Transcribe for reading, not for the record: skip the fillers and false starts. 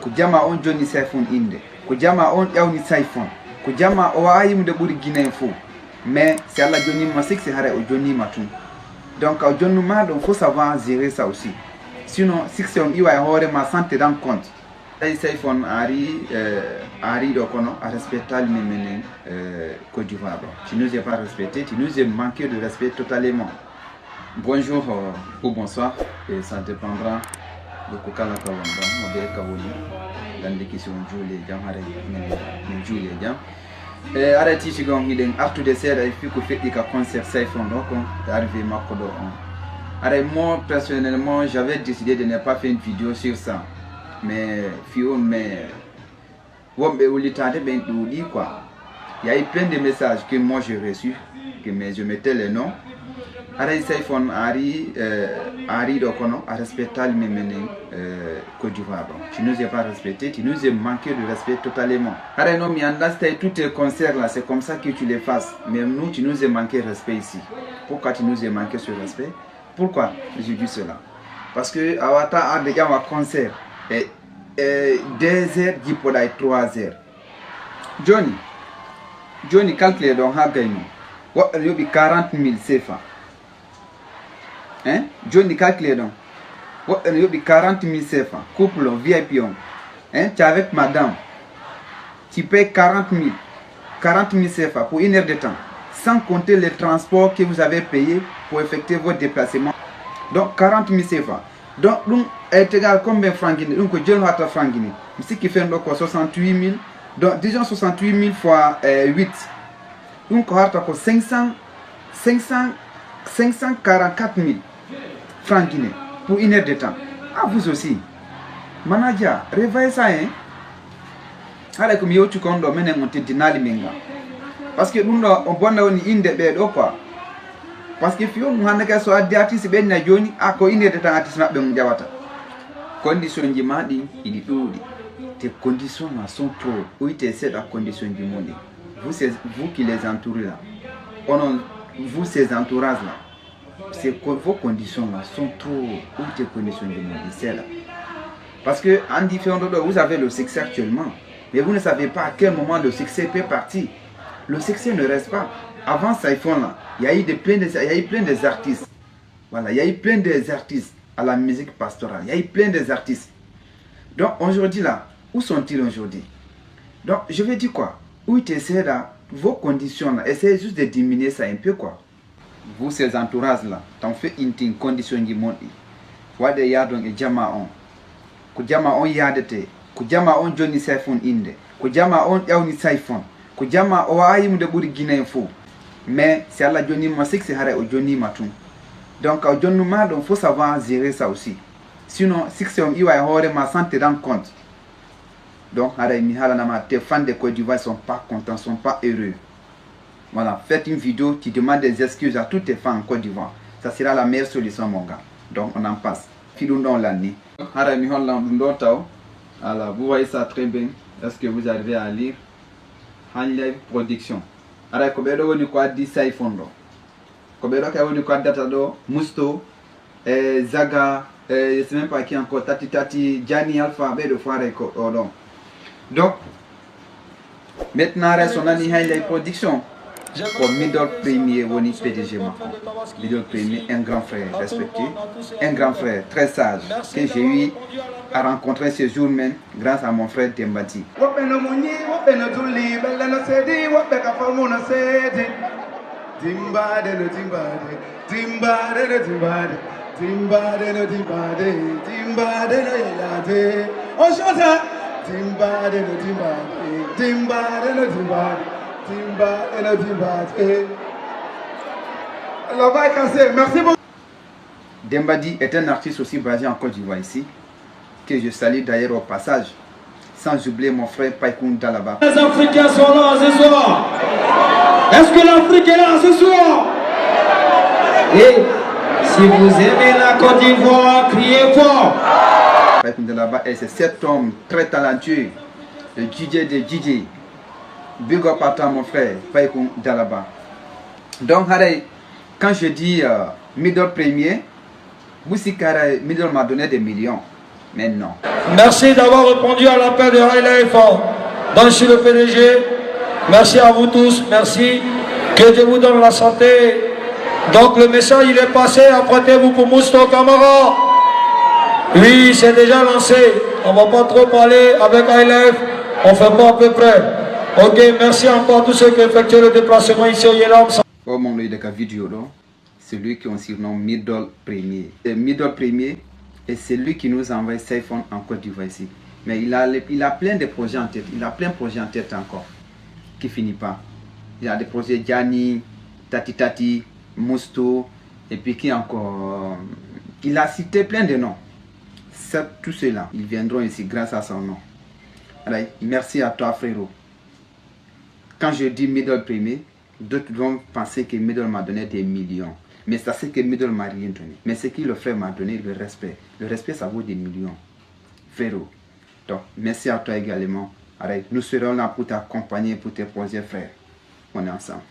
Kujama on Johnny Saifon inde. Kujama on Yaouni Saifon. Kujama o ayim de buri Guinée fou. Mais c'est Allah Johnny ma c'est au Johnny Matou. Donc au Johnny ma donc faut savoir gérer ça aussi. Sinon si c'est on iwa hore ma santé dans compte. Ay Saifon Ari dokono a respecté les Côte d'Ivoire. Tu nous as pas respecté, tu nous as manqué de respect totalement. Bonjour ou bonsoir, et ça dépendra de Kokala Kawamba, Mobile Kawoli, dans les questions de Julie et arrêtez si vous avez un acte de serre et puis que vous faites des concerts Saifon donc arrivé Makodo. Alors moi personnellement j'avais décidé de ne pas faire une vidéo sur ça, mais quoi. Il y a eu plein de messages que moi j'ai reçus, que je mettais les noms. Ari Saifon Ari Dokono a respecté les Côte d'Ivoire. Tu nous as pas respecté, tu nous as manqué de respect totalement. Ari non, mais tous tes concerts là, c'est comme ça que tu les fasses. Mais nous, tu nous as manqué de respect ici. Pourquoi tu nous as manqué ce respect? Pourquoi j'ai dit cela? Parce que Awata a déjà un concert et 2 heures, 3 heures. Johnny calcule donc Hagaïno. Il y a 40 000 CFA. Hein? Johnny calcule donc. Il y a 40 000 CFA. Couple VIP. Hein? Tu es avec madame. Tu payes 40 000 CFA pour 1 heure de temps. Sans compter les transports que vous avez payés pour effectuer votre déplacement. Donc 40 000 CFA. Donc, nous, est égal combien de francs guinéens? Donc, je vais faire francs guinéens. Ce qui fait donc 68 000. Donc, disons 68 000 fois 8. Donc, on va 544 000 francs guinéens pour 1 heure de temps. Ah, vous aussi. Manager, réveillez ça, hein? Alors, comme vous avez dit, parce que nous, on va une de quoi. Parce que si on a des artistes qui sont joni a ko ine de temps artiste mabbe mun jawata condition ji madi idi dodi tes conditions là sont trop oui tu essaies la condition du monde vous qui les entourez là vous ces entourages là c'est que vos conditions là sont trop oui tes conditions du monde c'est là parce que en différents vous avez le succès actuellement mais vous ne savez pas à quel moment le succès peut partir. Le succès ne reste pas. Avant Saifon là, il y a eu plein des artistes. Voilà, il y a eu plein des artistes à la musique pastorale. Il y a eu plein des artistes. Donc aujourd'hui là, où sont-ils aujourd'hui? Donc je vais dire quoi? Où tu essaies là, vos conditions là, essayez juste de diminuer ça un peu quoi. Vous ces entourages là, t'en fais une condition du monde. Wade yadon et jama on. Kujama on yadete. Kujama on Johnny Saifon inde. Kujama on Yaouni Saifon. Kujama o ayim de buri Guinée fou. Mais c'est Allah Johnny ma c'est au Johnny Matou. Donc au Johnny ma donc faut savoir gérer ça aussi. Sinon si c'est on iwa hore ma santé dans compte. Donc Hara Mihala Nama, tes fans de Côte d'Ivoire sont pas contents, sont pas heureux. Voilà, faites une vidéo qui demande des excuses à tous tes fans en Côte d'Ivoire. Ça sera la meilleure solution mon gars. Donc on en passe. Filundon l'année. Hara Mihala Ndotao. Alors vous voyez ça très bien. Est-ce que vous arrivez à lire? Hand Live Production. Alors kobedo woni ko addi Saifon do. Kobedo ka woni ko addata do Musto Zaga je sais même pas qui encore Tati Gianni Alpha be do foire ko do. Donc maintenant reste on a ni Hand Live Production. Comme Middle Premier woni PDG Macron. Middle Premier, un grand frère respecté, un grand frère très sage que j'ai eu à rencontrer ce jour même grâce à mon frère Dembadi. Merci beaucoup. Dembadi est un artiste aussi basé en Côte d'Ivoire ici, que je salue d'ailleurs au passage, sans oublier mon frère Paikoun Dalaba. Les Africains sont là ce soir. Est-ce que l'Afrique est là ce soir? Et si vous aimez la Côte d'Ivoire, criez fort. Paikoun Dalaba est cet homme très talentueux, le DJ de DJ. Big up à toi mon frère Paikoun Dalaba. Donc quand je dis Middle Premier, Boussikara Middle m'a donné des millions. Mais non. Merci d'avoir répondu à l'appel de High Life. Donc je suis le PDG. Merci à vous tous. Merci. Que Dieu vous donne la santé. Donc le message il est passé. Apprêtez-vous pour Mousto Camara. Oui, c'est déjà lancé. On va pas trop parler avec High Life. On fait pas à peu près. Ok, merci encore à tous ceux qui effectuent le déplacement ici au Yelam. Oh mon Dieu, de vidéo là, c'est lui qui on surnomme Middle Premier. Middle Premier, et c'est lui qui nous envoie iPhone en Côte d'Ivoire ici. Mais il a plein de projets en tête. Il a plein de projets en tête encore. Qui finit pas. Il a des projets Gianni, Tati, Mousto, et puis qui encore. Il a cité plein de noms. Tous ceux-là, ils viendront ici grâce à son nom. Alors, merci à toi frérot. Quand je dis Middle Premier, d'autres vont penser que Middle m'a donné des millions. Mais ça c'est que Middle m'a rien donné. Mais ce que le frère m'a donné, le respect. Le respect, ça vaut des millions. Frérot. Donc, merci à toi également. Allez, nous serons là pour t'accompagner pour tes projets, frère. On est ensemble.